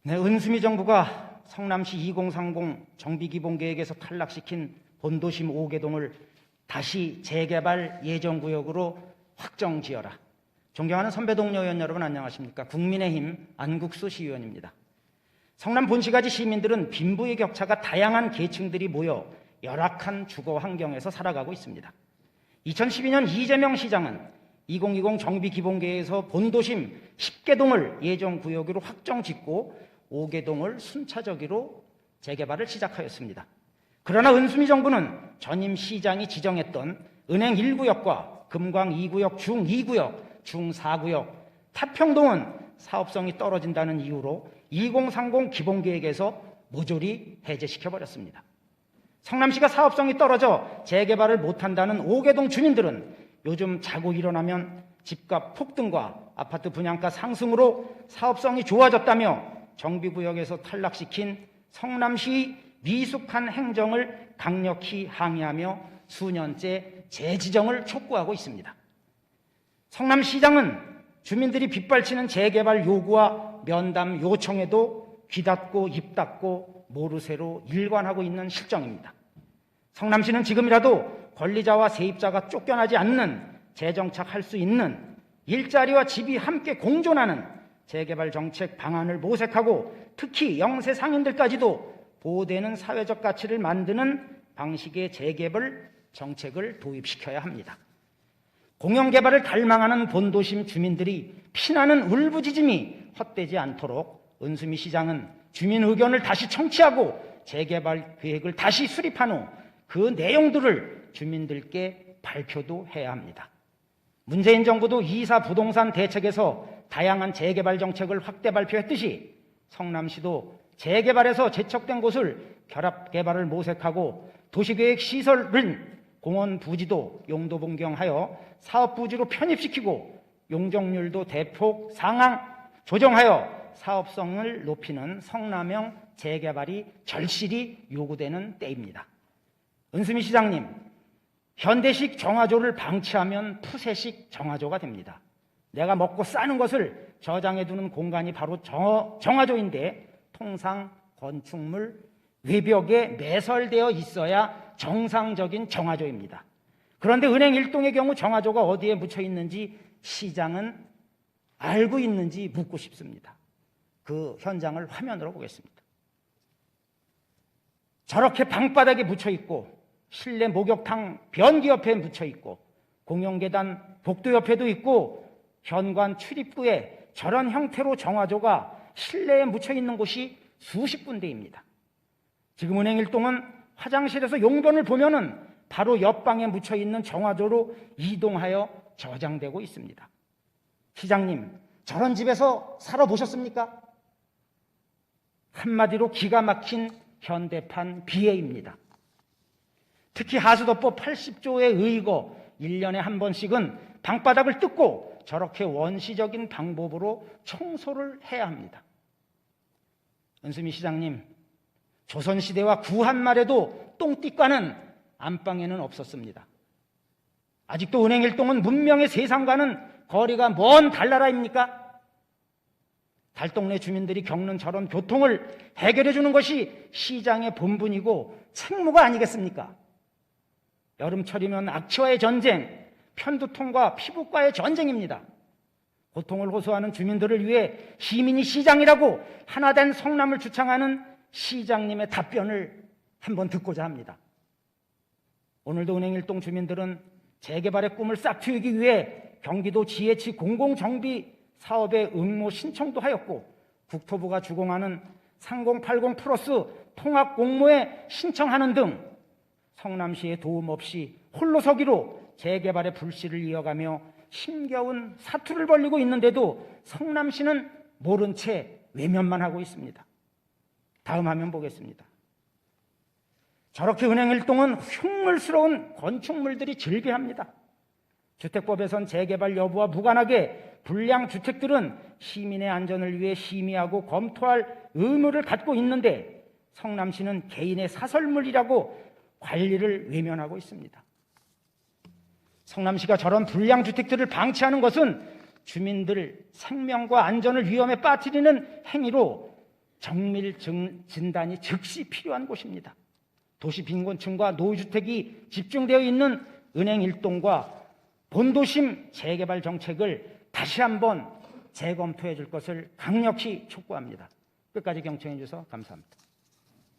네, 은수미 정부가 성남시 2030 정비기본계획에서 탈락시킨 본도심 5개동을 다시 재개발 예정구역으로 확정지어라. 존경하는 선배 동료 의원 여러분 안녕하십니까? 국민의힘 안국수 시의원입니다. 성남 본시가지 시민들은 빈부의 격차가 다양한 계층들이 모여 열악한 주거 환경에서 살아가고 있습니다. 2012년 이재명 시장은 2020 정비기본계획에서 본도심 10개동을 예정구역으로 확정짓고 5개동을 순차적으로 재개발을 시작하였습니다. 그러나 은수미 정부는 전임 시장이 지정했던 은행 1구역과 금광 2구역, 중 2구역, 중 4구역, 타평동은 사업성이 떨어진다는 이유로 2030 기본계획에서 모조리 해제시켜버렸습니다. 성남시가 사업성이 떨어져 재개발을 못한다는 5개동 주민들은 요즘 자고 일어나면 집값 폭등과 아파트 분양가 상승으로 사업성이 좋아졌다며 정비구역에서 탈락시킨 성남시 미숙한 행정을 강력히 항의하며 수년째 재지정을 촉구하고 있습니다. 성남시장은 주민들이 빗발치는 재개발 요구와 면담 요청에도 귀 닫고 입 닫고 모르쇠로 일관하고 있는 실정입니다. 성남시는 지금이라도 권리자와 세입자가 쫓겨나지 않는 재정착할 수 있는 일자리와 집이 함께 공존하는 재개발 정책 방안을 모색하고 특히 영세 상인들까지도 보호되는 사회적 가치를 만드는 방식의 재개발 정책을 도입시켜야 합니다. 공영개발을 갈망하는 본도심 주민들이 피나는 울부짖음이 헛되지 않도록 은수미 시장은 주민 의견을 다시 청취하고 재개발 계획을 다시 수립한 후 그 내용들을 주민들께 발표도 해야 합니다. 문재인 정부도 2사 부동산 대책에서 다양한 재개발 정책을 확대 발표했듯이 성남시도 재개발에서 제척된 곳을 결합개발을 모색하고 도시계획 시설은 공원 부지도 용도 변경하여 사업 부지로 편입시키고 용적률도 대폭 상향 조정하여 사업성을 높이는 성남형 재개발이 절실히 요구되는 때입니다. 은수미 시장님, 현대식 정화조를 방치하면 푸세식 정화조가 됩니다. 내가 먹고 싸는 것을 저장해두는 공간이 바로 정화조인데 통상 건축물 외벽에 매설되어 있어야 정상적인 정화조입니다. 그런데 은행 1동의 경우 정화조가 어디에 묻혀 있는지 시장은 알고 있는지 묻고 싶습니다. 그 현장을 화면으로 보겠습니다. 저렇게 방바닥에 묻혀 있고 실내 목욕탕 변기 옆에 묻혀 있고 공용계단 복도 옆에도 있고 현관 출입구에 저런 형태로 정화조가 실내에 묻혀 있는 곳이 수십 군데입니다. 지금 은행 1동은 화장실에서 용변을 보면은 바로 옆방에 묻혀 있는 정화조로 이동하여 저장되고 있습니다. 시장님, 저런 집에서 살아보셨습니까? 한마디로 기가 막힌 현대판 비애입니다. 특히 하수도법 80조에 의거 1년에 한 번씩은 방바닥을 뜯고 저렇게 원시적인 방법으로 청소를 해야 합니다. 은수미 시장님, 조선시대와 구한말에도 똥띠과는 안방에는 없었습니다. 아직도 은행 1동은 문명의 세상과는 거리가 먼 달나라입니까? 달동네 주민들이 겪는 저런 교통을 해결해 주는 것이 시장의 본분이고 책무가 아니겠습니까? 여름철이면 악취와의 전쟁, 편두통과 피부과의 전쟁입니다. 고통을 호소하는 주민들을 위해 시민이 시장이라고 하나된 성남을 주창하는 시장님의 답변을 한번 듣고자 합니다. 오늘도 은행 1동 주민들은 재개발의 꿈을 싹틔우기 위해 경기도 GH 공공정비 사업에 응모 신청도 하였고 국토부가 주공하는 3080 플러스 통합 공모에 신청하는 등 성남시의 도움 없이 홀로서기로 재개발의 불씨를 이어가며 힘겨운 사투를 벌이고 있는데도 성남시는 모른 채 외면만 하고 있습니다. 다음 화면 보겠습니다. 저렇게 은행 1동은 흉물스러운 건축물들이 즐비합니다. 주택법에선 재개발 여부와 무관하게 불량 주택들은 시민의 안전을 위해 심의하고 검토할 의무를 갖고 있는데 성남시는 개인의 사설물이라고 관리를 외면하고 있습니다. 성남시가 저런 불량 주택들을 방치하는 것은 주민들 생명과 안전을 위험에 빠뜨리는 행위로 정밀 진단이 즉시 필요한 곳입니다. 도시 빈곤층과 노후주택이 집중되어 있는 은행 일동과 본도심 재개발 정책을 다시 한번 재검토해 줄 것을 강력히 촉구합니다. 끝까지 경청해 주셔서 감사합니다.